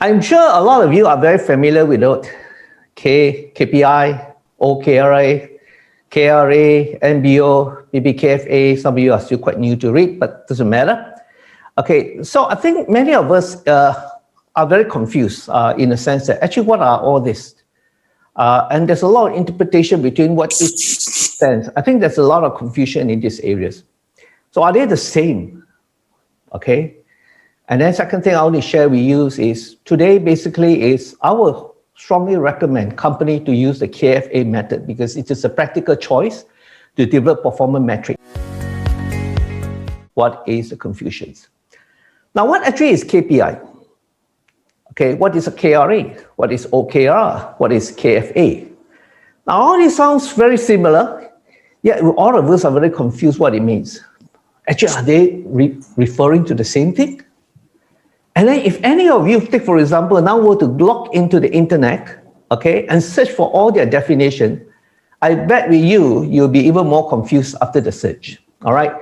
I'm sure a lot of you are very familiar with KPI, OKRA, KRA, MBO, maybe KFA. Some of you are still quite new to read, but it doesn't matter. Okay, so I think many of us are very confused in the sense that actually what are all this? And there's a lot of interpretation between what each stands. I think there's a lot of confusion in these areas. So are they the same? Okay. And then second thing I want to share with you is today basically is I will strongly recommend company to use the KFA method because it is a practical choice to develop performance metrics. What is the confusions? Now, what actually is KPI? Okay, what is a KRA? What is OKR? What is KFA? Now, all this sounds very similar, yet all of us are very confused what it means. Actually, are they referring to the same thing? And then if any of you, take for example, now were to log into the internet, okay, and search for all their definition, I bet with you, you'll be even more confused after the search, all right?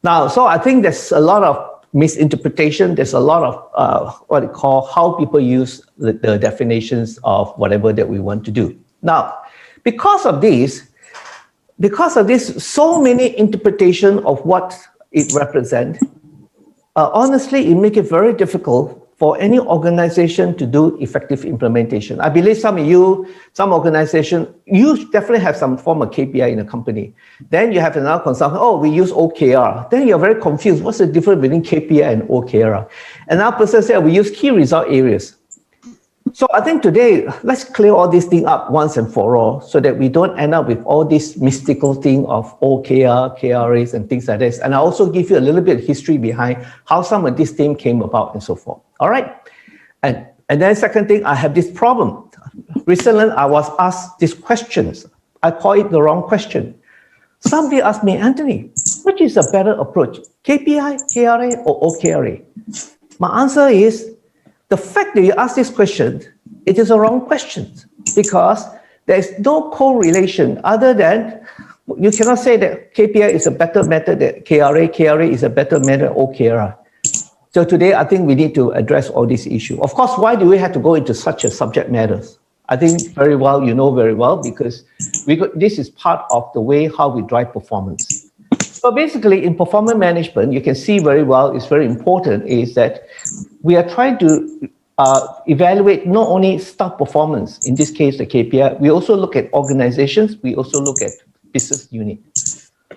Now, so I think there's a lot of misinterpretation. There's a lot of what we call how people use the definitions of whatever that we want to do. Now, because of this, so many interpretation of what it represents, honestly, it makes it very difficult for any organization to do effective implementation. I believe some of you, some organization, you definitely have some form of KPI in a company. Then you have another consultant, oh, we use OKR. Then you're very confused. What's the difference between KPI and OKR? Another person said, we use key result areas. So I think today, let's clear all these things up once and for all so that we don't end up with all this mystical thing of OKR, KRAs and things like this. And I also give you a little bit of history behind how some of this thing came about and so forth. All right. And then second thing, I have this problem. Recently, I was asked these questions. I call it the wrong question. Somebody asked me, Anthony, which is a better approach, KPI, KRA, or OKRA? My answer is, the fact that you ask this question, it is a wrong question because there is no correlation other than you cannot say that KPI is a better method than KRA is a better method than OKR. So today, I think we need to address all these issues. Of course, why do we have to go into such a subject matters? I think very well, you know very well, because this is part of the way how we drive performance. So basically, in performance management, you can see very well, it's very important, is that we are trying to evaluate not only staff performance, in this case, the KPI, we also look at organizations, we also look at business unit.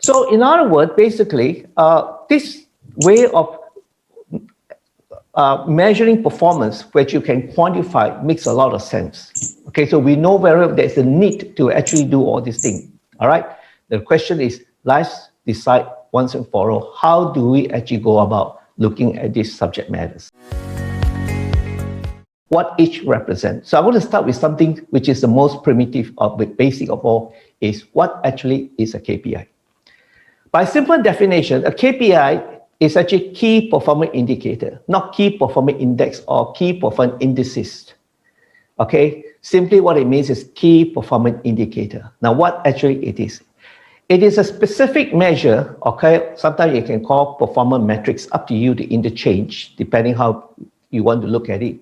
So in other words, basically, this way of measuring performance, which you can quantify, makes a lot of sense. Okay, so we know very well there's a need to actually do all these things. All right, the question is, let's decide once and for all, how do we actually go about looking at these subject matters? What each represents. So I want to start with something which is the most primitive or basic of all, is what actually is a KPI. By simple definition, a KPI is actually key performance indicator, not key performance index or key performance indices. Okay, simply what it means is key performance indicator. Now what actually it is? It is a specific measure, okay? Sometimes you can call performance metrics, up to you to interchange, depending how you want to look at it.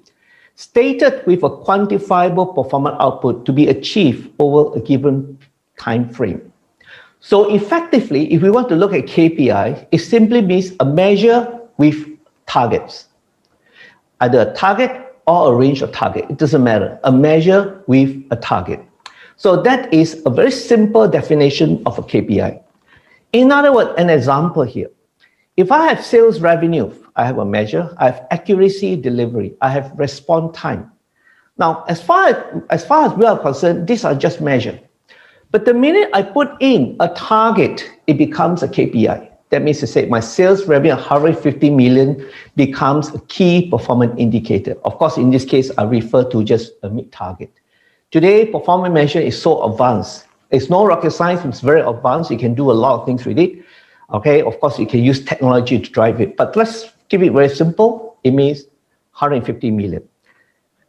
Stated with a quantifiable performance output to be achieved over a given time frame. So effectively, if we want to look at KPI, it simply means a measure with targets. Either a target or a range of target, it doesn't matter. A measure with a target. So that is a very simple definition of a KPI. In other words, an example here. If I have sales revenue, I have a measure, I have accuracy delivery, I have response time. Now, as far as we are concerned, these are just measures. But the minute I put in a target, it becomes a KPI. That means to say my sales revenue, 150 million, becomes a key performance indicator. Of course, in this case, I refer to just a mid-target. Today, performance measure is so advanced. It's no rocket science, it's very advanced. You can do a lot of things with it. Okay, of course, you can use technology to drive it. But let's keep it very simple. It means 150 million.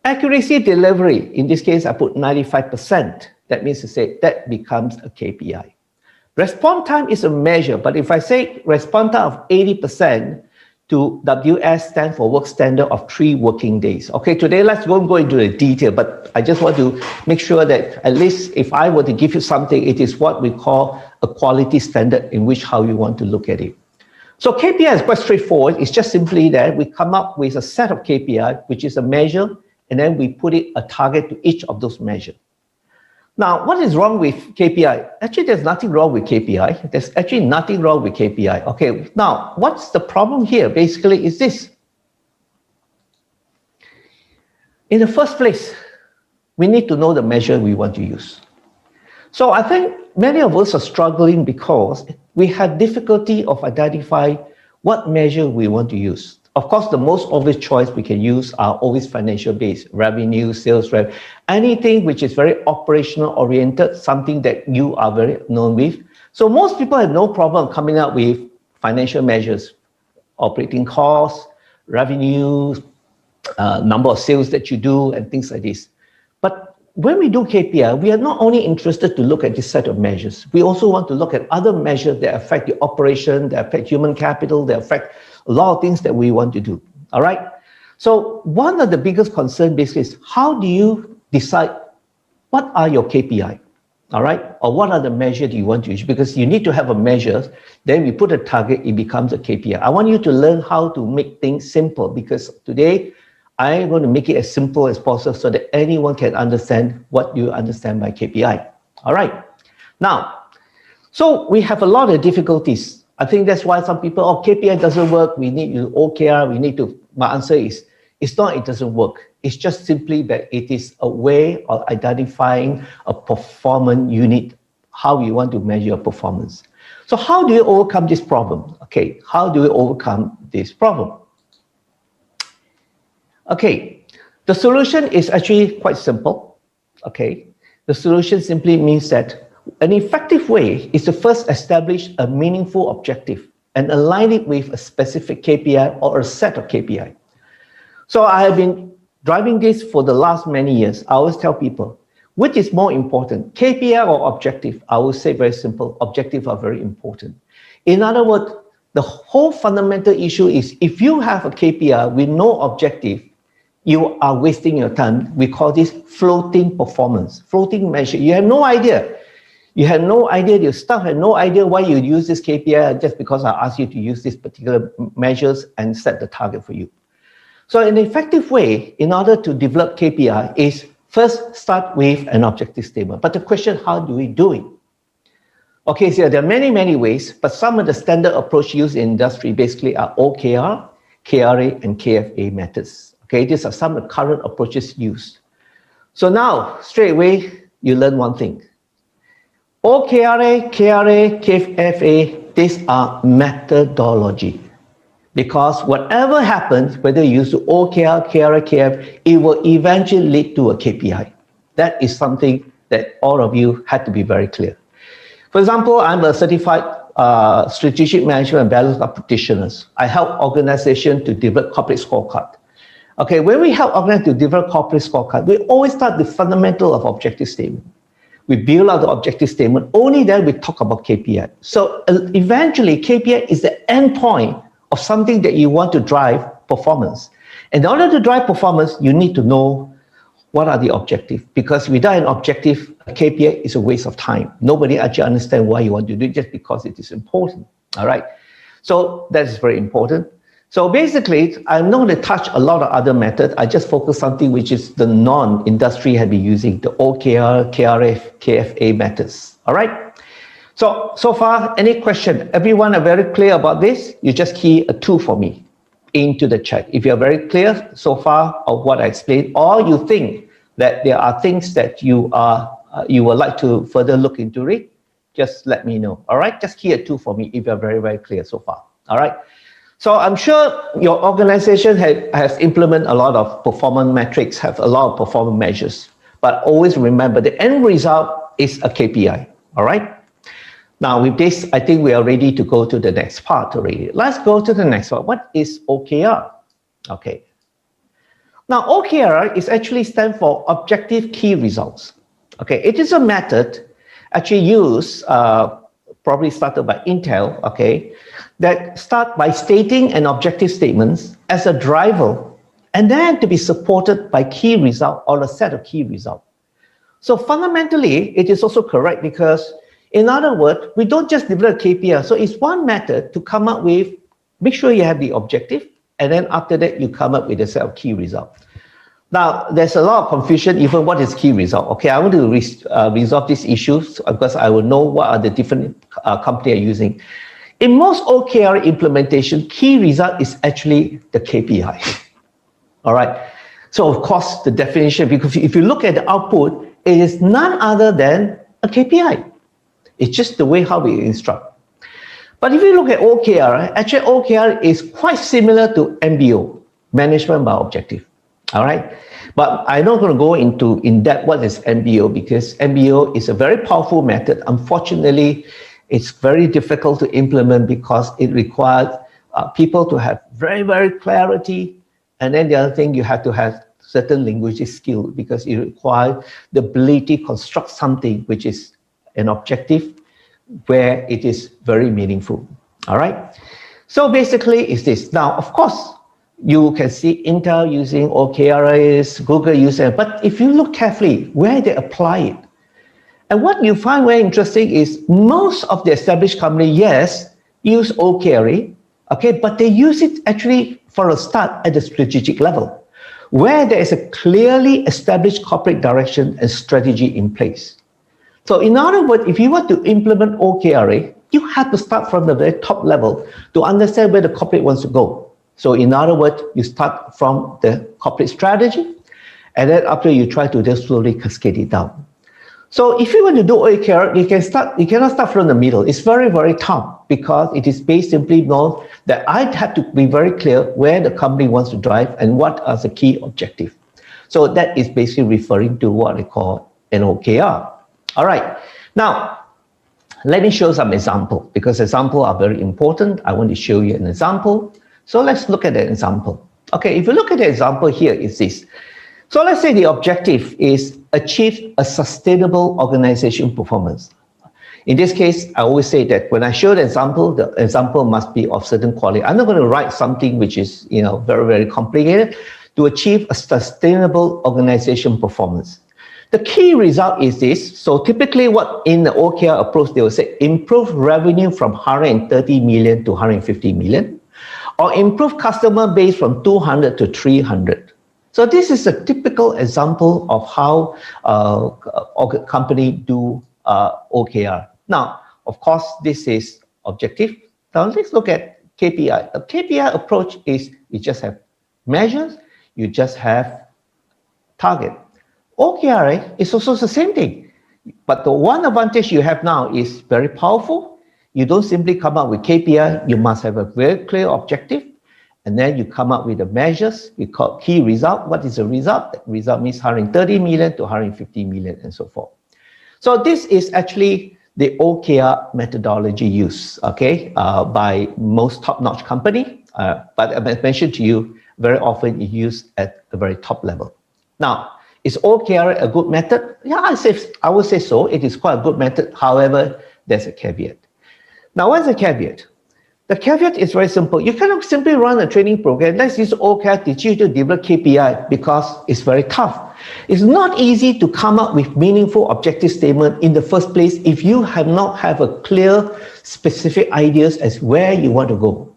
Accuracy delivery, in this case, I put 95%. That means to say that becomes a KPI. Response time is a measure, but if I say response time of 80%, to WS stands for work standard of 3 working days. Okay, today let's go into the detail, but I just want to make sure that at least if I were to give you something, it is what we call a quality standard in which how you want to look at it. So KPI is quite straightforward. It's just simply that we come up with a set of KPI, which is a measure, and then we put it a target to each of those measures. Now, what is wrong with KPI? Actually, there's nothing wrong with KPI. There's actually nothing wrong with KPI. Okay, now, what's the problem here? Basically, is this. In the first place, we need to know the measure we want to use. So I think many of us are struggling because we have difficulty of identifying what measure we want to use. Of course, the most obvious choice we can use are always financial-based, revenue, sales revenue, anything which is very operational-oriented, something that you are very known with. So most people have no problem coming up with financial measures, operating costs, revenue, number of sales that you do, and things like this. But when we do KPI, we are not only interested to look at this set of measures, we also want to look at other measures that affect the operation, that affect human capital, that affect a lot of things that we want to do, all right? So one of the biggest concerns basically is how do you decide what are your KPI, all right? Or what are the measures you want to use? Because you need to have a measure, then we put a target, it becomes a KPI. I want you to learn how to make things simple because today, I'm going to make it as simple as possible so that anyone can understand what you understand by KPI. All right. Now, so we have a lot of difficulties. I think that's why some people, oh, KPI doesn't work. We need OKR. We need to, my answer is, it's not, it doesn't work. It's just simply that it is a way of identifying a performance unit, how you want to measure performance. So how do you overcome this problem? Okay, how do you overcome this problem? Okay, the solution is actually quite simple. Okay, the solution simply means that an effective way is to first establish a meaningful objective and align it with a specific KPI or a set of KPI. So I have been driving this for the last many years. I always tell people, which is more important, KPI or objective? I will say very simple, objectives are very important. In other words, the whole fundamental issue is if you have a KPI with no objective, you are wasting your time. We call this floating performance, floating measure. You have no idea. You have no idea, your staff have no idea why you use this KPI just because I asked you to use these particular measures and set the target for you. So an effective way in order to develop KPI is first start with an objective statement. But the question, how do we do it? Okay, so there are many, many ways, but some of the standard approach used in industry basically are OKR, KRA, and KFA methods. Okay, these are some of the current approaches used. So now, straight away, you learn one thing. OKRA, KRA, KFA, these are methodology. Because whatever happens, whether you use OKR, KRA, KF, it will eventually lead to a KPI. That is something that all of you had to be very clear. For example, I'm a certified strategic management and balance practitioner. I help organizations to develop corporate scorecard. Okay, when we help organizations to develop corporate scorecard, we always start the fundamental of objective statement. We build out the objective statement, only then we talk about KPI. So eventually, KPI is the end point of something that you want to drive performance. In order to drive performance, you need to know what are the objectives. Because without an objective, a KPI is a waste of time. Nobody actually understands why you want to do it just because it is important. All right. So that is very important. So basically, I'm not going to touch a lot of other methods. I just focus something which is the non-industry have been using, the OKR, KRA, KFA methods. All right. So far, any question? Everyone are very clear about this? You just key a 2 for me into the chat. If you're very clear so far of what I explained, or you think that there are things that you would like to further look into it, just let me know. All right. Just key a 2 for me if you're very, very clear so far. All right. So I'm sure your organization has implemented a lot of performance metrics, have a lot of performance measures, but always remember the end result is a KPI, all right? Now with this, I think we are ready to go to the next part already. Let's go to the next one. What is OKR? Okay. Now OKR is actually stand for Objective Key Results. Okay, it is a method actually used probably started by Intel, okay, that start by stating an objective statement as a driver, and then to be supported by key result or a set of key results. So fundamentally, it is also correct because, in other words, we don't just develop KPI. So it's one method to come up with, make sure you have the objective, and then after that, you come up with a set of key results. Now, there's a lot of confusion, even what is key result. Okay, I want to resolve these issues because I will know what are the different companies are using. In most OKR implementation, key result is actually the KPI. All right. So of course, the definition, because if you look at the output, it is none other than a KPI. It's just the way how we instruct. But if you look at OKR, actually OKR is quite similar to MBO, management by objective. All right. But I'm not going to go into in depth what is MBO, because MBO is a very powerful method. Unfortunately, it's very difficult to implement because it requires people to have very, very clarity. And then the other thing, you have to have certain linguistic skill because it requires the ability to construct something which is an objective where it is very meaningful. All right. So basically, it's this. Now, of course, you can see Intel using OKRs, Google using it. But if you look carefully where they apply it, and what you find very interesting is most of the established companies, yes, use OKR, okay, but they use it actually for a start at the strategic level, where there is a clearly established corporate direction and strategy in place. So in other words, if you want to implement OKR, you have to start from the very top level to understand where the corporate wants to go. So in other words, you start from the corporate strategy, and then after you try to just slowly cascade it down. So if you want to do OKR, you cannot start from the middle. It's very, very tough because it is based simply on that I have to be very clear where the company wants to drive and what are the key objectives. So that is basically referring to what I call an OKR. All right. Now, let me show some example because examples are very important. I want to show you an example. So let's look at the example. Okay, if you look at the example here, it's this. So let's say the objective is achieve a sustainable organization performance. In this case, I always say that when I show the example must be of certain quality. I'm not going to write something which is, very, very complicated to achieve a sustainable organization performance. The key result is this. So typically what in the OKR approach, they will say improve revenue from 130 million to 150 million, or improve customer base from 200 to 300. So this is a typical example of how a company do OKR. Now, of course, this is objective. Now let's look at KPI. A KPI approach is you just have measures, you just have target. OKR is also the same thing. But the one advantage you have now is very powerful. You don't simply come up with KPI, you must have a very clear objective. And then you come up with the measures, we call key result. What is the result? The result means 130 million to 150 million and so forth. So this is actually the OKR methodology used, okay, by most top-notch company. But as I mentioned to you, very often it's used at the very top level. Now, is OKR a good method? Yeah, I would say so. It is quite a good method. However, there's a caveat. Now, what's the caveat? The caveat is very simple. You cannot simply run a training program. Let's use OKR to teach you to develop KPI because it's very tough. It's not easy to come up with meaningful objective statement in the first place if you have not have a clear, specific ideas as where you want to go.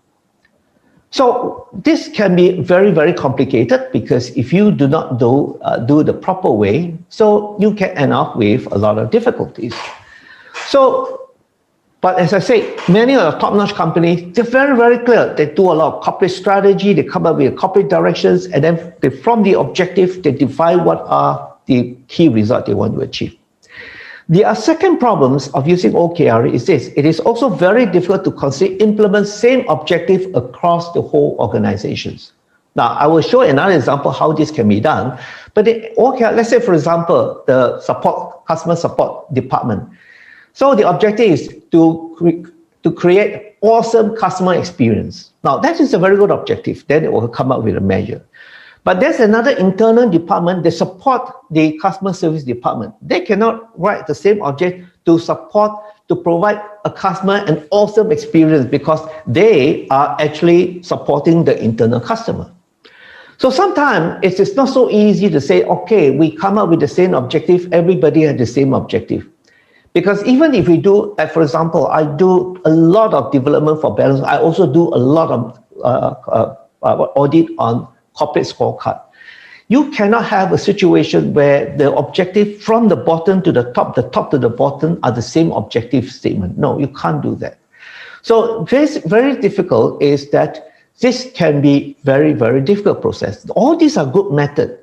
So this can be very, very complicated because if you do not do the proper way, so you can end up with a lot of difficulties. But as I say, many of the top-notch companies, they're very, very clear. They do a lot of corporate strategy, they come up with corporate directions, and then from the objective, they define what are the key results they want to achieve. The second problems of using OKR is this. It is also very difficult to implement same objective across the whole organizations. Now, I will show another example how this can be done. But the OKR, let's say, for example, the customer support department. So the objective is to create awesome customer experience. Now, that is a very good objective. Then it will come up with a measure. But there's another internal department that support the customer service department. They cannot write the same object to support, to provide a customer an awesome experience because they are actually supporting the internal customer. So sometimes it is not so easy to say, okay, we come up with the same objective, everybody has the same objective. Because even if we do, for example, I do a lot of development for balance, I also do a lot of audit on corporate scorecard. You cannot have a situation where the objective from the bottom to the top to the bottom are the same objective statement. No, you can't do that. So very difficult is that this can be very, very difficult process. All these are good methods.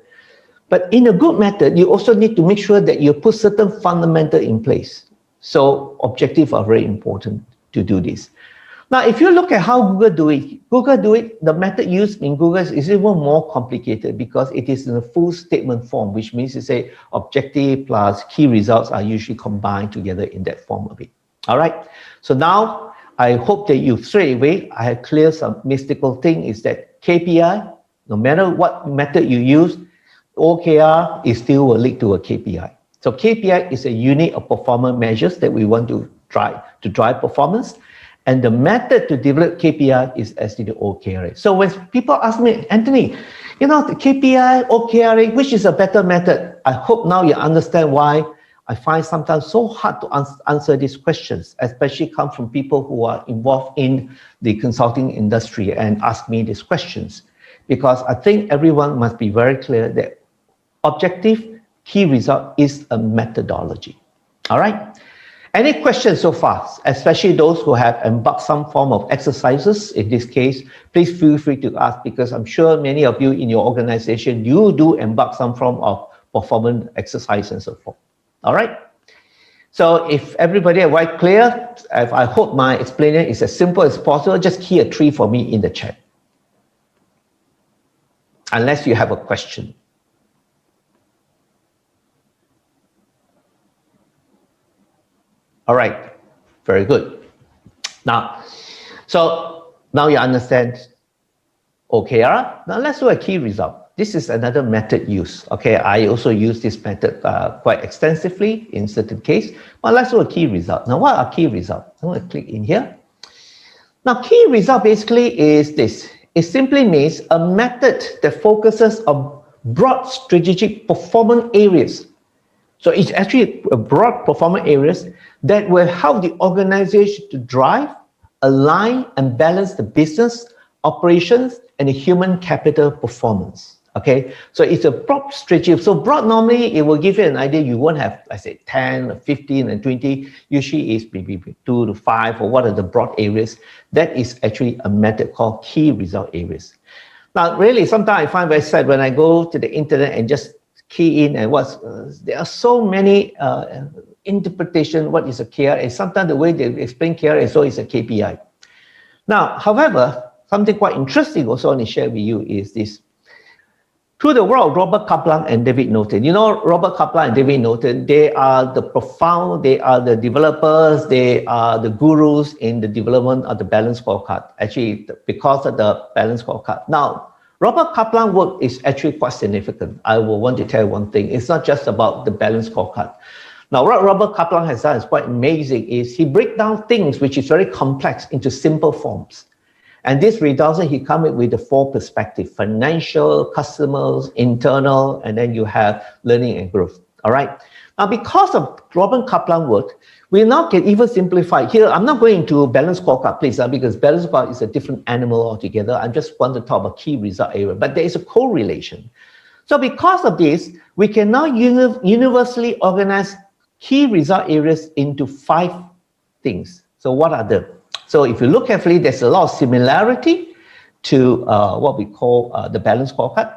But in a good method, you also need to make sure that you put certain fundamental in place. So objectives are very important to do this. Now, if you look at how Google do it, the method used in Google is even more complicated because it is in a full statement form, which means to say objective plus key results are usually combined together in that form of it. All right. So now I hope that you straight away, I have cleared some mystical thing is that KPI, no matter what method you use, OKR is still will lead to a KPI. So KPI is a unit of performance measures that we want to drive performance. And the method to develop KPI is actually the OKRA. So when people ask me, Anthony, the KPI, OKRA, which is a better method? I hope now you understand why I find sometimes so hard to answer these questions, especially come from people who are involved in the consulting industry and ask me these questions. Because I think everyone must be very clear that objective key result is a methodology. All right. Any questions so far, especially those who have embarked some form of exercises? In this case, please feel free to ask because I'm sure many of you in your organization, you do embark some form of performance exercise and so forth. All right. So if everybody are quite clear, I hope my explanation is as simple as possible. Just key a 3 for me in the chat. Unless you have a question. All right, very good. Now you understand OKR. Now let's do a key result. This is another method used. Okay, I also use this method quite extensively in certain case. But let's do a key result. Now, what are key results? I'm going to click in here. Now, key result basically is this. It simply means a method that focuses on broad strategic performance areas. So it's actually a broad performance areas that will help the organization to drive, align, and balance the business, operations, and the human capital performance. Okay, so it's a broad strategy. So broad normally it will give you an idea. You won't have, I say, 10, 15, and 20. Usually it's maybe 2 to 5 or what are the broad areas. That is actually a method called key result areas. Now, really, sometimes I find very sad when I go to the internet and just key in and there are so many interpretation what is a KRA. Sometimes the way they explain KRA so is a KPI. Now, however, something quite interesting also I want to share with you is this. Through the world of Robert Kaplan and David Norton. Robert Kaplan and David Norton, they are the profound, they are the developers, they are the gurus in the development of the balance scorecard. Actually, because of the balance scorecard. Now, Robert Kaplan's work is actually quite significant. I will want to tell you one thing. It's not just about the balance scorecard. Now, what Robert Kaplan has done is quite amazing is he breaks down things which is very complex into simple forms. And this results in he comes up with the 4 perspectives: financial, customers, internal, and then you have learning and growth. All right. Now, because of Robert Kaplan's work, we now can even simplify. Here, I'm not going to balance scorecard, please, because balance scorecard is a different animal altogether. I just want to talk about key result area, but there is a correlation. So because of this, we can now universally organize key result areas into 5 things. So what are them? So if you look carefully, there's a lot of similarity to what we call the balance scorecard.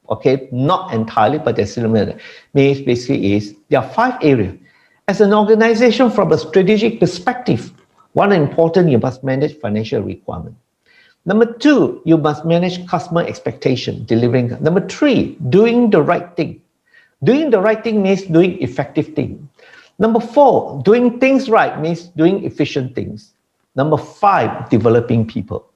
Okay, not entirely, but they're similar. Means basically is there are 5 areas. As an organization, from a strategic perspective, one important, you must manage financial requirement. Number 2, you must manage customer expectation, delivering. Number 3, doing the right thing. Doing the right thing means doing effective thing. Number 4, doing things right means doing efficient things. Number 5, developing people.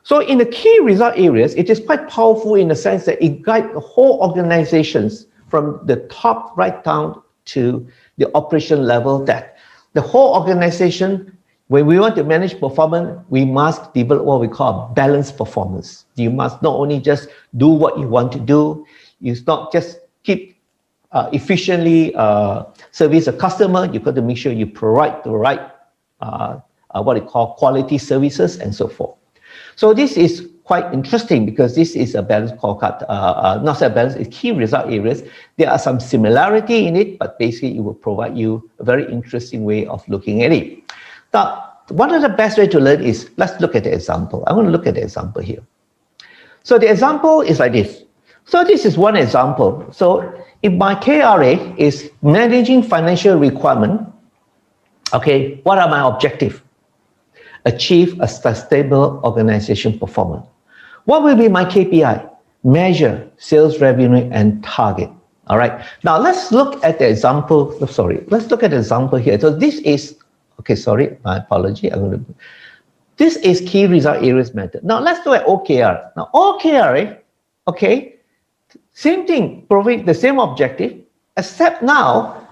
So in the key result areas, it is quite powerful in the sense that it guides the whole organizations from the top right down to the operation level, that the whole organization, when we want to manage performance, we must develop what we call balanced performance. You must not only just do what you want to do, you not just keep efficiently service a customer, you've got to make sure you provide the right, what we call quality services and so forth. So this is quite interesting because this is a balanced scorecard, not a balance, it's key result areas. There are some similarity in it, but basically it will provide you a very interesting way of looking at it. Now, one of the best way to learn is, let's look at the example. I want to look at the example here. So the example is like this. So this is one example. So if my KRA is managing financial requirement, okay, what are my objectives? Achieve a sustainable organization performance. What will be my KPI? Measure sales revenue and target. All right. Now let's look at the example. Let's look at the example here. So this is, okay, sorry, my apology. This is key result areas method. Now let's look at OKR. Now OKR, okay, same thing, provide the same objective, except now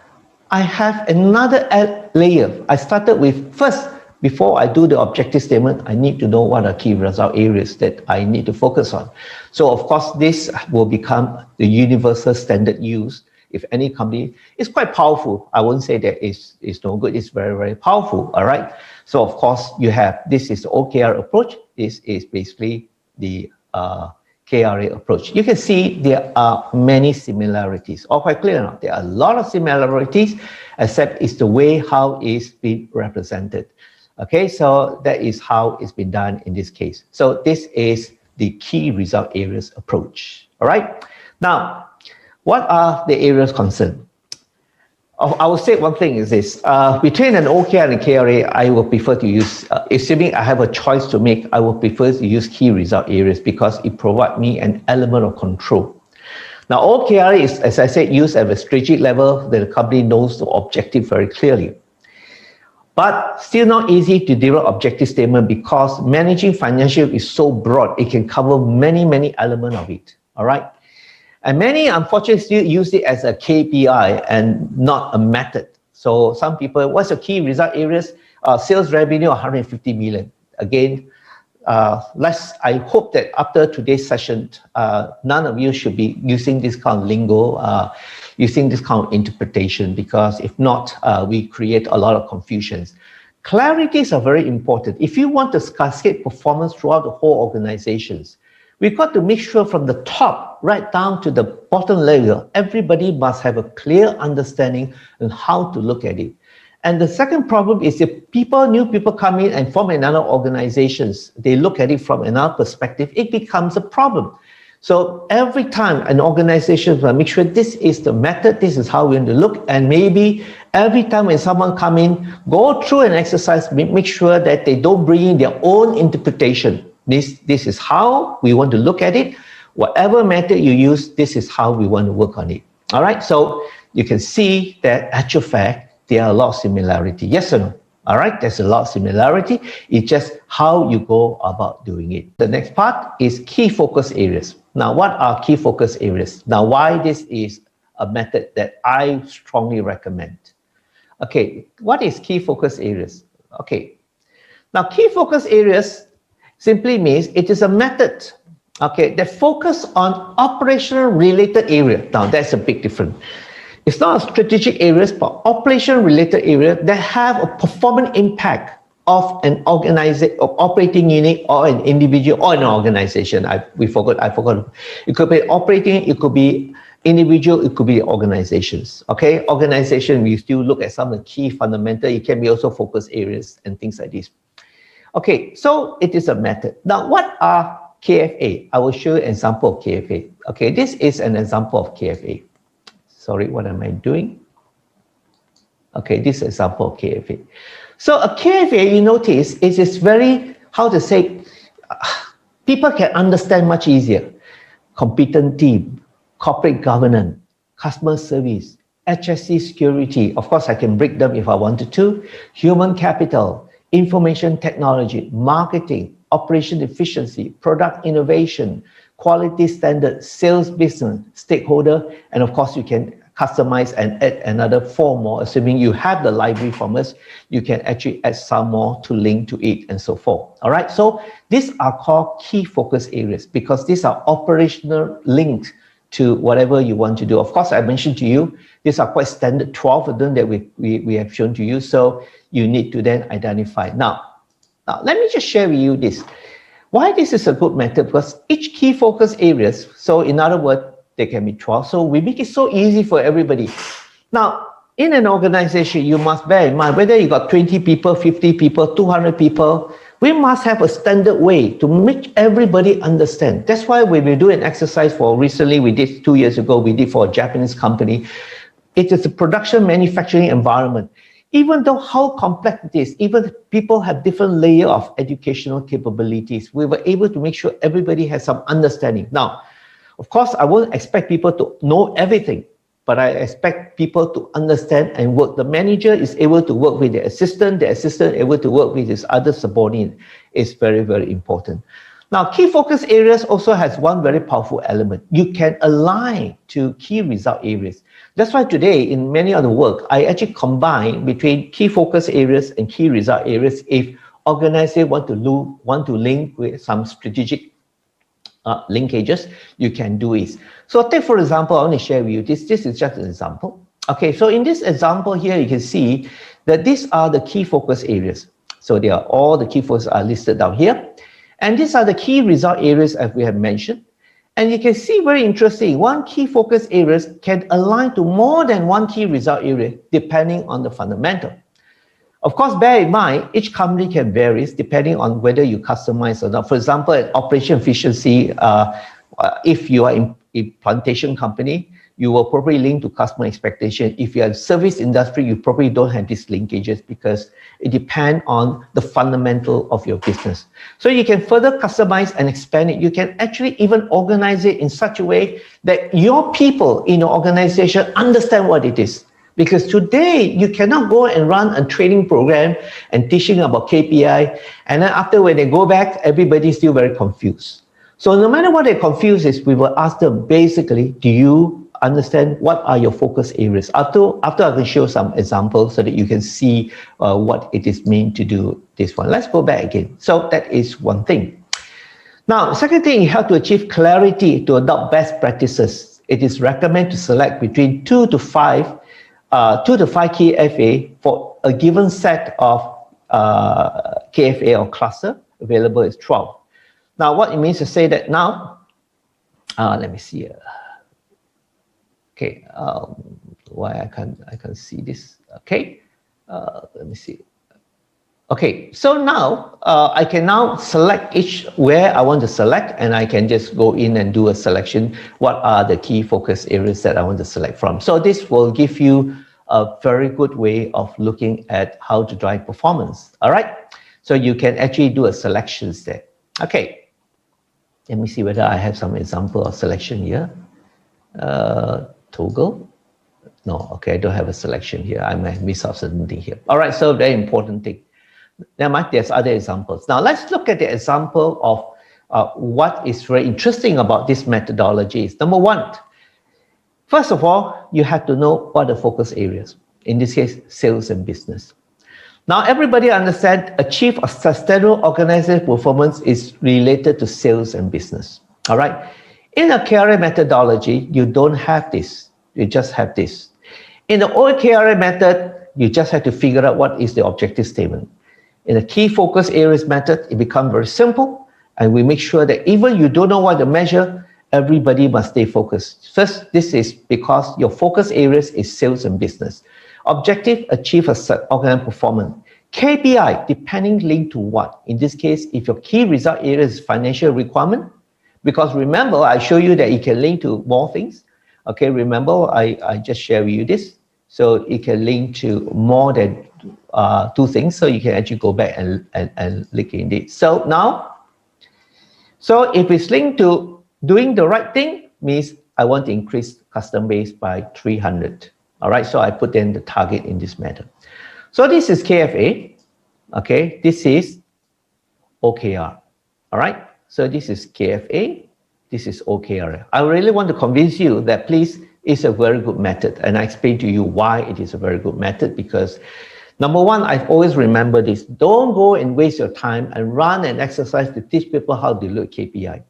I have another layer. I started with first, before I do the objective statement, I need to know what are key result areas that I need to focus on. So of course, this will become the universal standard use. If any company, it's quite powerful. I won't say that it's no good. It's very, very powerful. All right. So of course, you have, this is the OKR approach. This is basically the KRA approach. You can see there are many similarities. All quite clear now. There are a lot of similarities, except it's the way how it's been represented. Okay, so that is how it's been done in this case. So this is the key result areas approach. All right. Now, what are the areas concerned? I will say one thing is this, between an OKR and KRA, I will prefer to use, assuming I have a choice to make, I will prefer to use key result areas because it provides me an element of control. Now, OKR is, as I said, used at a strategic level that the company knows the objective very clearly. But still not easy to develop objective statement because managing financial is so broad, it can cover many, many elements of it. All right. And many, unfortunately, still use it as a KPI and not a method. So some people, what's the key result areas? Sales revenue, 150 million. Again, I hope that after today's session, none of you should be using this kind of lingo, using this kind of interpretation, because if not, we create a lot of confusions. Clarities are very important. If you want to cascade performance throughout the whole organizations, we've got to make sure from the top right down to the bottom layer, everybody must have a clear understanding on how to look at it. And the second problem is if new people come in and form another organizations, they look at it from another perspective, it becomes a problem. So every time an organization will make sure this is the method, this is how we're going to look, and maybe every time when someone come in, go through an exercise, make sure that they don't bring in their own interpretation. This is how we want to look at it. Whatever method you use, this is how we want to work on it. All right, so you can see that actual fact, there are a lot of similarity. Yes or no? All right, there's a lot of similarity. It's just how you go about doing it. The next part is key focus areas. Now, what are key focus areas? Now, why this is a method that I strongly recommend. Okay, what is key focus areas? Okay, now key focus areas simply means it is a method, okay, that focus on operational related area. Now, that's a big difference. It's not a strategic areas, but operation related area that have a performance impact of an operating unit or an individual or an organization. I forgot. It could be operating, it could be individual, it could be organizations. Okay, organization, we still look at some of the key fundamental. It can be also focus areas and things like this. Okay, so it is a method. Now, what are KFA? I will show you an example of KFA. Okay, this is an example of KFA. Sorry, what am I doing? Okay, this is an example of KFA. So a KFA, you notice, is very, how to say, people can understand much easier. Competent team, corporate governance, customer service, HSE security. Of course, I can break them if I wanted to. Human capital, information technology, marketing, operation efficiency, product innovation, quality standard, sales business, stakeholder, and of course you can customize and add another 4 more, assuming you have the library from us, you can actually add some more to link to it and so forth. All right, so these are called key focus areas because these are operational links to whatever you want to do. Of course, I mentioned to you, these are quite standard 12 of them that we have shown to you. So you need to then identify. Now, let me just share with you this. Why this is a good method? Because each key focus areas, so in other words, there can be 12. So we make it so easy for everybody. Now, in an organization, you must bear in mind, whether you got 20 people, 50 people, 200 people, we must have a standard way to make everybody understand. That's why when we do an exercise for recently, we did 2 years ago, we did for a Japanese company. It is a production manufacturing environment. Even though how complex it is, even people have different layer of educational capabilities, we were able to make sure everybody has some understanding. Now, of course, I won't expect people to know everything, but I expect people to understand and work. The manager is able to work with the assistant able to work with his other subordinate. It's very, very important. Now, key focus areas also has one very powerful element. You can align to key result areas. That's why today, in many of the work, I actually combine between key focus areas and key result areas if organizers want to link with some strategic linkages, you can do it. So take, for example, I want to share with you, this is just an example. Okay, so in this example here, you can see that these are the key focus areas. So they are all the key focus are listed down here. And these are the key result areas as we have mentioned. And you can see very interesting, one key focus areas can align to more than one key result area depending on the fundamental. Of course, bear in mind, each company can vary depending on whether you customize or not. For example, operation efficiency, if you are in a plantation company, you will probably link to customer expectation. If you are in service industry, you probably don't have these linkages because it depends on the fundamental of your business. So you can further customize and expand it. You can actually even organize it in such a way that your people in your organization understand what it is. Because today, you cannot go and run a training program and teaching about KPI. And then after when they go back, everybody's still very confused. So no matter what they're confused is, we will ask them basically, do you understand what are your focus areas? After I can show some examples so that you can see what it is meant to do this one. Let's go back again. So that is one thing. Now, second thing, you have to achieve clarity to adopt best practices. It is recommended to select between 2 to 5 KFA for a given set of KFA or cluster. Available is 12. Now, what it means to say that now, let me see. Okay, why I can see this? Okay, let me see. Okay, so now I can now select each where I want to select, and I can just go in and do a selection. What are the key focus areas that I want to select from? So this will give you a very good way of looking at how to drive performance. All right, so you can actually do a selections there. Okay, let me see whether I have some example of selection here. Toggle. No, okay, I don't have a selection here. I might miss out something here. All right, so very important thing. Never mind, there's other examples. Now let's look at the example of what is very interesting about this methodology. Is number one, first of all, you have to know what are the focus areas. In this case, sales and business. Now everybody understand achieve a sustainable organizational performance is related to sales and business. All right. In a KRA methodology, you don't have this. You just have this. In the OKR method, you just have to figure out what is the objective statement. In the key focus areas method, it becomes very simple, and we make sure that even you don't know what to measure, everybody must stay focused. First, this is because your focus areas is sales and business. Objective, achieve a organizational performance. KPI, depending linked to what? In this case, if your key result area is financial requirement, because remember, I show you that it can link to more things. Okay, remember, I just share with you this. So it can link to more than 2 things. So you can actually go back and look in it. So now, so if it's linked to doing the right thing, means I want to increase customer base by 300. All right, so I put in the target in this method. So this is KFA. Okay, this is OKR. All right. So this is KFA. This is OKR. I really want to convince you that please, it's a very good method. And I explain to you why it is a very good method, because number one, I've always remembered this. Don't go and waste your time and run an exercise to teach people how to look at KPI.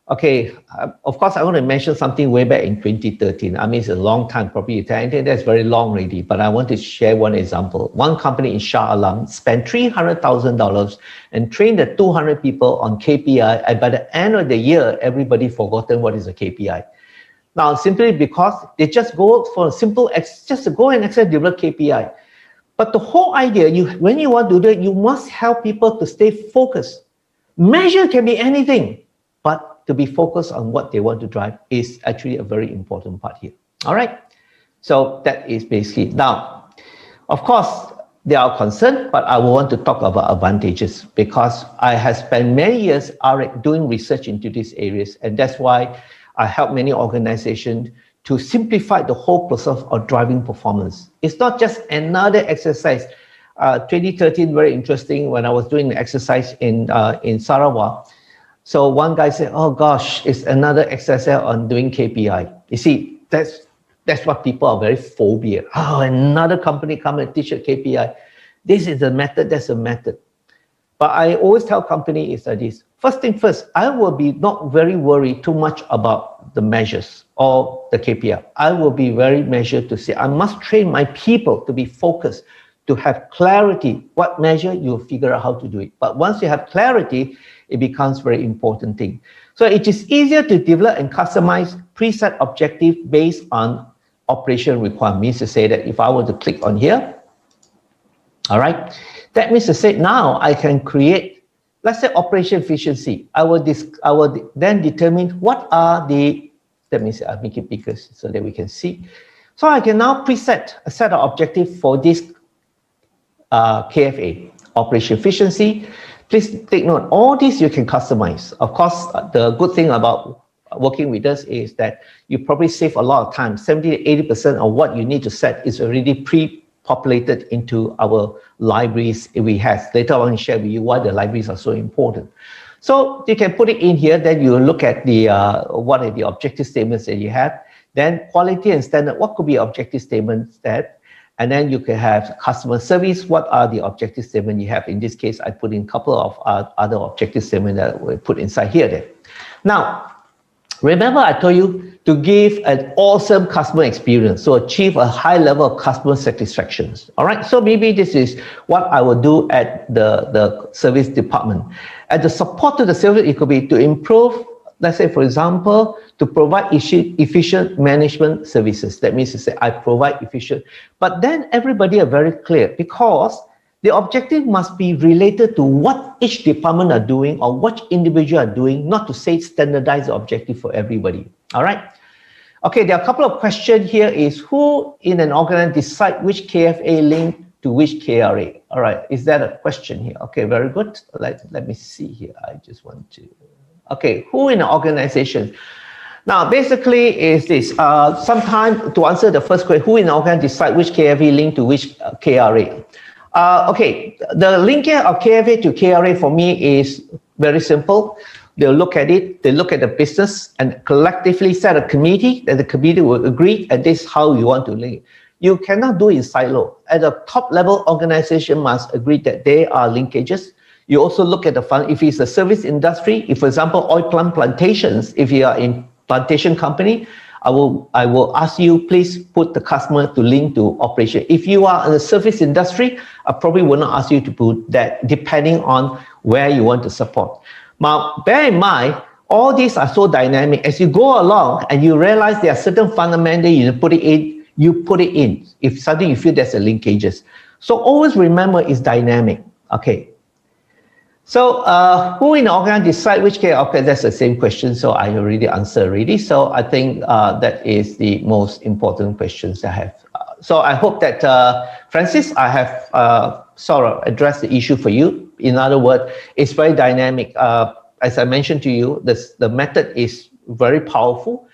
Okay, of course, I want to mention something way back in 2013. I mean, it's a long time, probably. I think that's very long already, but I want to share one example. One company in Shah Alam spent $300,000 and trained the 200 people on KPI. And by the end of the year, everybody forgotten what is a KPI. Now, simply because they just go for a simple, just to go and develop KPI. But the whole idea, when you want to do it, you must help people to stay focused. Measure can be anything, but to be focused on what they want to drive is actually a very important part here. All right. So that is basically, now, of course, there are concerns, but I want to talk about advantages, because I have spent many years doing research into these areas. And that's why I help many organizations to simplify the whole process of driving performance. It's not just another exercise. 2013, very interesting, when I was doing the exercise in Sarawak. So one guy said, oh gosh, it's another exercise on doing KPI. You see, that's what people are very phobia. Oh, another company come and teach a KPI. This is a method, that's a method. But I always tell companies is like this. First thing first, I will be not very worried too much about the measures or the KPI. I will be very measured to say, I must train my people to be focused, to have clarity. What measure, you'll figure out how to do it. But once you have clarity, it becomes very important thing. So it is easier to develop and customize preset objective based on operation requirement. Means to say that if I were to click on here, all right, that means to say now I can create, let's say, operation efficiency. I will then determine what are the, that means I'll make it bigger so that we can see. So I can now preset a set of objectives for this KFA, operation efficiency. Please take note, all these you can customize. Of course, the good thing about working with us is that you probably save a lot of time. 70 to 80% of what you need to set is already pre-populated into our libraries we have. Later I want to share with you why the libraries are so important. So you can put it in here, then you look at the what are the objective statements that you have. Then quality and standard, what could be objective statements that? And then you can have customer service. What are the objective statements you have? In this case, I put in a couple of other objective statements that we put inside here. Then. Now, remember I told you to give an awesome customer experience, so achieve a high level of customer satisfaction. All right, so maybe this is what I will do at the service department. At the support to the service, it could be to improve, let's say, for example, to provide efficient management services. That means to say, I provide efficient. But then everybody are very clear, because the objective must be related to what each department are doing or what individual are doing, not to say standardize the objective for everybody. All right. Okay, there are a couple of questions here is who in an organization decide which KFA link to which KRA? All right, is that a question here? Okay, very good. Let me see here. I just want to... Okay, who in an organization? Now, basically, is this. Sometimes to answer the first question, who in an organization decide which KFA link to which KRA? Okay, the linking of KFA to KRA for me is very simple. They'll look at it, they look at the business and collectively set a committee, and the committee will agree, and this is how you want to link it. You cannot do it in silo. At the top level, organization must agree that there are linkages. You also look at the fund. If it's a service industry, if for example, oil palm plantations, if you are in plantation company, I will ask you, please put the customer to link to operation. If you are in the service industry, I probably will not ask you to put that, depending on where you want to support. Now, bear in mind, all these are so dynamic. As you go along and you realize there are certain fundamentals, you put it in, you put it in. If suddenly you feel there's a linkages. So always remember it's dynamic. Okay. So who in the organization decide which KRA? Okay, that's the same question. So I already answered already. So I think that is the most important questions I have. So I hope that Francis, I have sort of addressed the issue for you. In other words, it's very dynamic. As I mentioned to you, the method is very powerful.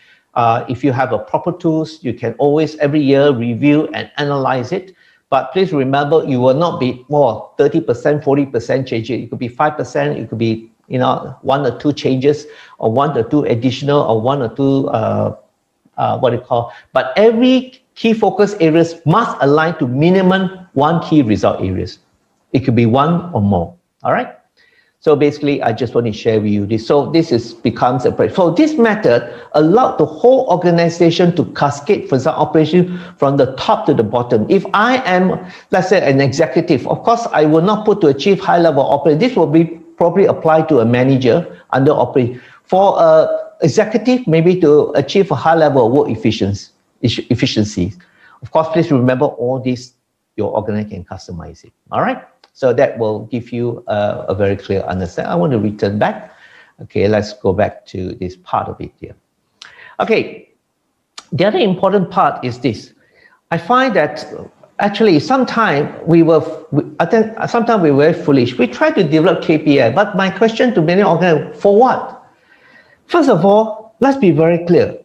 If you have a proper tools, you can always every year review and analyze it. But please remember, you will not be more 30%, 40% change. It could be 5%, it could be one or two changes, or one or two additional, or one or two, but every key focus areas must align to minimum one key result areas. It could be one or more, all right? So basically, I just want to share with you this. So this becomes a practice. So this method allows the whole organization to cascade, for example, operation from the top to the bottom. If I am, let's say, an executive, of course, I will not put to achieve high level operation. This will be probably applied to a manager under operation. For an executive, maybe to achieve a high level of work efficiency. Of course, please remember all this, your organization can customize it, all right? So that will give you a very clear understanding. I want to return back. Okay, let's go back to this part of it here. Okay, the other important part is this. I find that actually sometimes we were very foolish. We try to develop KPI, but my question to many organizations, for what? First of all, let's be very clear.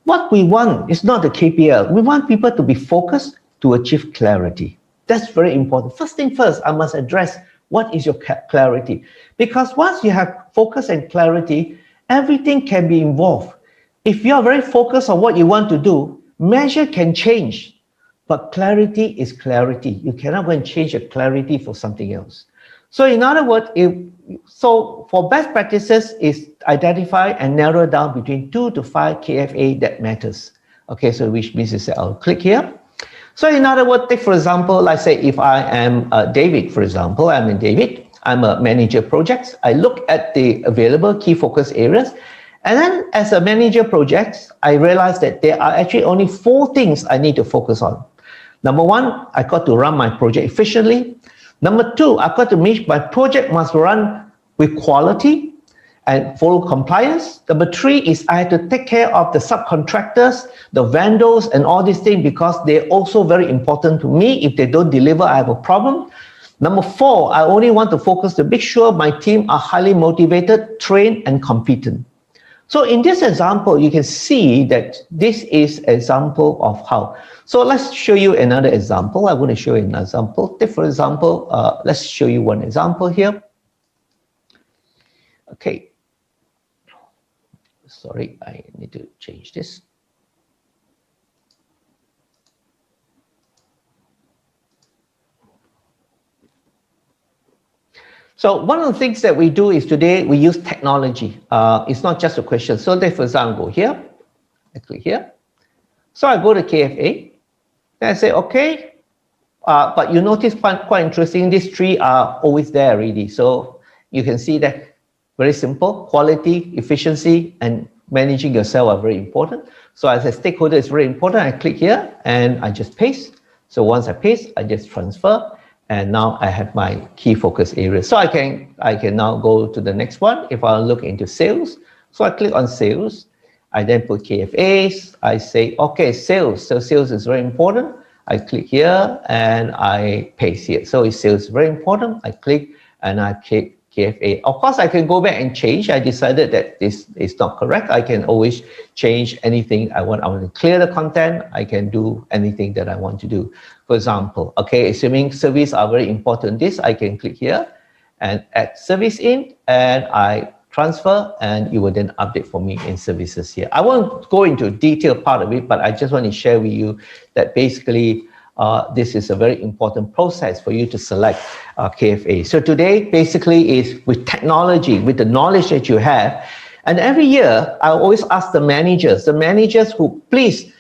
What we want is not the KPI. We want people to be focused to achieve clarity. That's very important. First thing first, I must address what is your clarity. Because once you have focus and clarity, everything can be involved. If you are very focused on what you want to do, measure can change. But clarity is clarity. You cannot go and change your clarity for something else. So in other words, for best practices is identify and narrow down between 2 to 5 KFA that matters. Okay, so which means is that I'll click here. So in other words, take for example, let's say if I am David, for example, I'm a manager projects. I look at the available key focus areas. And then as a manager projects, I realize that there are actually only 4 things I need to focus on. Number 1, I got to run my project efficiently. Number 2, I've got to make my project must run with quality and follow compliance. Number 3 is I have to take care of the subcontractors, the vendors, and all these things because they're also very important to me. If they don't deliver, I have a problem. Number 4, I only want to focus to make sure my team are highly motivated, trained, and competent. So in this example, you can see that this is an example of how. So let's show you another example. I want to show you an example. Take for example, let's show you one example here. Okay. Sorry, I need to change this. So one of the things that we do is today we use technology. It's not just a question. So for example, here, I click here. So I go to KFA, and I say, okay, but you notice quite interesting, these 3 are always there already. So you can see that very simple, quality, efficiency, and managing yourself are very important. So as a stakeholder, it's very important. I click here and I just paste. So once I paste, I just transfer. And now I have my key focus areas. So I can now go to the next one. If I look into sales, so I click on sales. I then put KFAs. I say, okay, sales. So sales is very important. I click here and I paste here. So sales is very important. I click and I click KFA. Of course, I can go back and change. I decided that this is not correct. I can always change anything I want. I want to clear the content. I can do anything that I want to do. For example, okay, assuming service are very important, I can click here and add service in, and I transfer, and it will then update for me in services here. I won't go into detail part of it, but I just want to share with you that basically this is a very important process for you to select KFA. So today basically is with technology, with the knowledge that you have. And every year I always ask the managers who please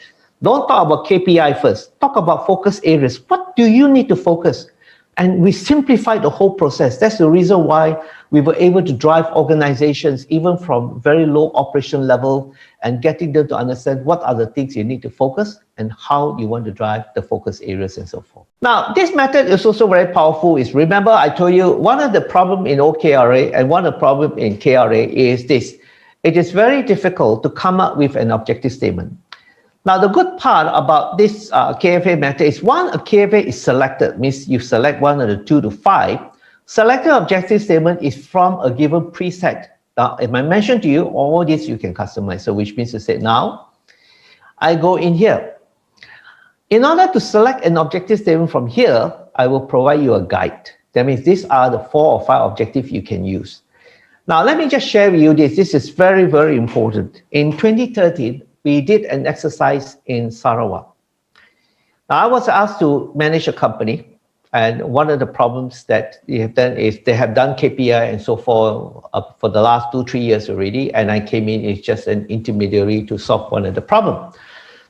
don't talk about KPI first, talk about focus areas. What do you need to focus? And we simplified the whole process. That's the reason why we were able to drive organizations even from very low operation level and getting them to understand what are the things you need to focus and how you want to drive the focus areas and so forth. Now, this method is also very powerful. Remember, I told you one of the problems in OKRA and one of the problems in KRA is this. It is very difficult to come up with an objective statement. Now, the good part about this KFA method is one, a KFA is selected, means you select one of the 2 to 5. Selected objective statement is from a given preset. Now, if I mention to you, all this you can customize. So which means to say now, I go in here. In order to select an objective statement from here, I will provide you a guide. That means these are the 4 or 5 objectives you can use. Now, let me just share with you this. This is very, very important. In 2013, we did an exercise in Sarawak. Now, I was asked to manage a company, and one of the problems that they have done is they have done KPI and so forth for the last 2-3 years already, and I came in as just an intermediary to solve one of the problems.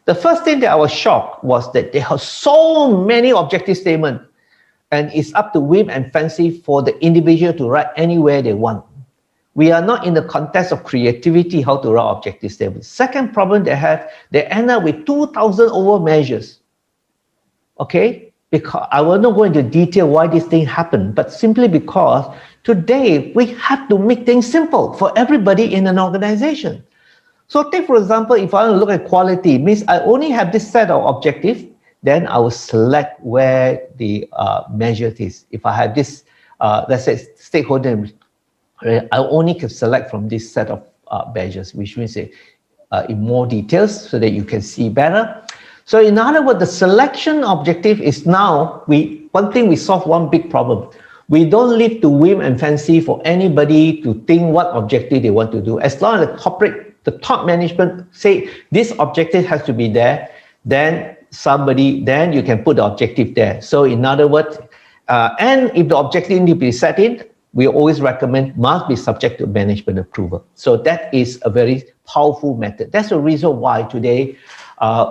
The first thing that I was shocked was that they have so many objective statements, and it's up to whim and fancy for the individual to write anywhere they want. We are not in the context of creativity how to write objective statements. Second problem they have, they end up with 2,000 over measures. Okay, because I will not go into detail why this thing happened, but simply because today we have to make things simple for everybody in an organization. So take for example, if I want to look at quality, means I only have this set of objectives, then I will select where the measure is. If I have this, let's say stakeholder, I only can select from this set of measures, which means in more details so that you can see better. So in other words, the selection objective is now, one thing we solve one big problem. We don't leave to whim and fancy for anybody to think what objective they want to do. As long as the top management say this objective has to be there, then you can put the objective there. So in other words, and if the objective need to be set in, we always recommend must be subject to management approval. So that is a very powerful method. That's the reason why today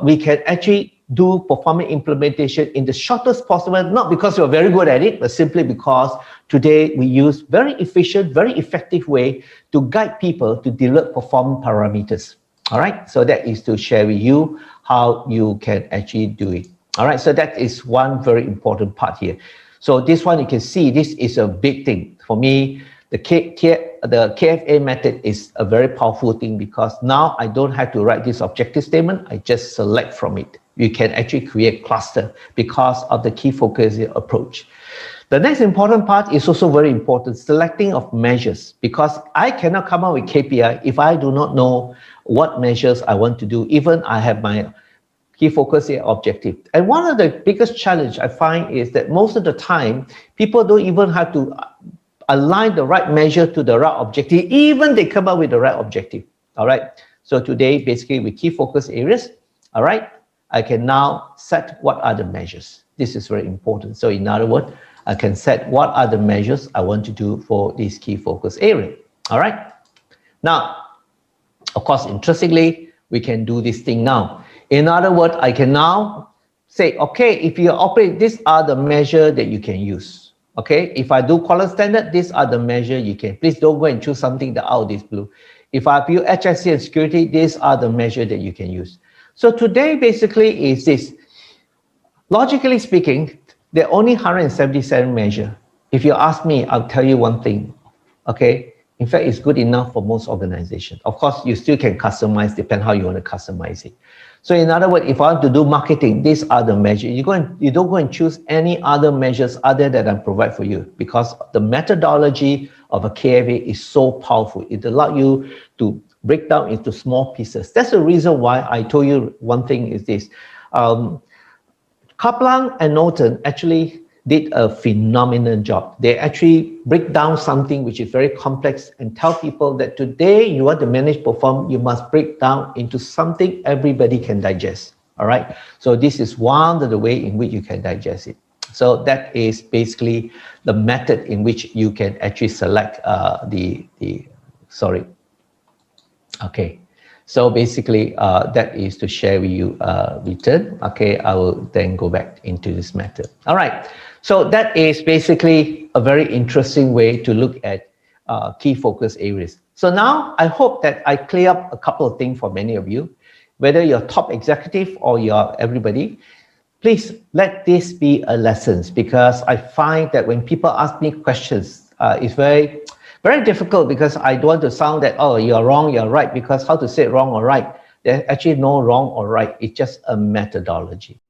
we can actually do performance implementation in the shortest possible, not because we're very good at it, but simply because today we use very efficient, very effective way to guide people to develop performance parameters. All right, so that is to share with you how you can actually do it. All right, so that is one very important part here. So this one, you can see this is a big thing. For me, the KFA method is a very powerful thing because now I don't have to write this objective statement. I just select from it. You can actually create cluster because of the key focus approach. The next important part is also very important, selecting of measures, because I cannot come up with KPI if I do not know what measures I want to do. Even I have my key focus objective. And one of the biggest challenge I find is that most of the time, people don't even have to align the right measure to the right objective, even they come up with the right objective. All right. So today, basically with key focus areas, all right, I can now set what are the measures. This is very important. So in other words, I can set what are the measures I want to do for this key focus area. All right. Now, of course, interestingly, we can do this thing now. In other words, I can now say, okay, if you operate, these are the measures that you can use. Okay, if I do quality standard, these are the measures you can. Please don't go and choose something that out is blue. If I build HSC and security, these are the measures that you can use. So today basically is this. Logically speaking, there are only 177 measures. If you ask me, I'll tell you one thing. Okay, in fact, it's good enough for most organizations. Of course, you still can customize, depend how you want to customize it. So in other words, if I want to do marketing, these are the measures. You don't go and choose any other measures other than I provide for you, because the methodology of a KFA is so powerful. It allows you to break down into small pieces. That's the reason why I told you one thing is this. Kaplan and Norton actually did a phenomenal job. They actually break down something which is very complex and tell people that today you want to manage performance, you must break down into something everybody can digest. All right. So this is one of the way in which you can digest it. So that is basically the method in which you can actually select Okay. So basically, that is to share with you return. Okay, I will then go back into this method. All right. So that is basically a very interesting way to look at key focus areas. So now I hope that I clear up a couple of things for many of you, whether you're top executive or you're everybody. Please let this be a lesson, because I find that when people ask me questions, it's very difficult, because I don't want to sound that, oh, you're wrong, you're right, because how to say wrong or right? There's actually no wrong or right. It's just a methodology.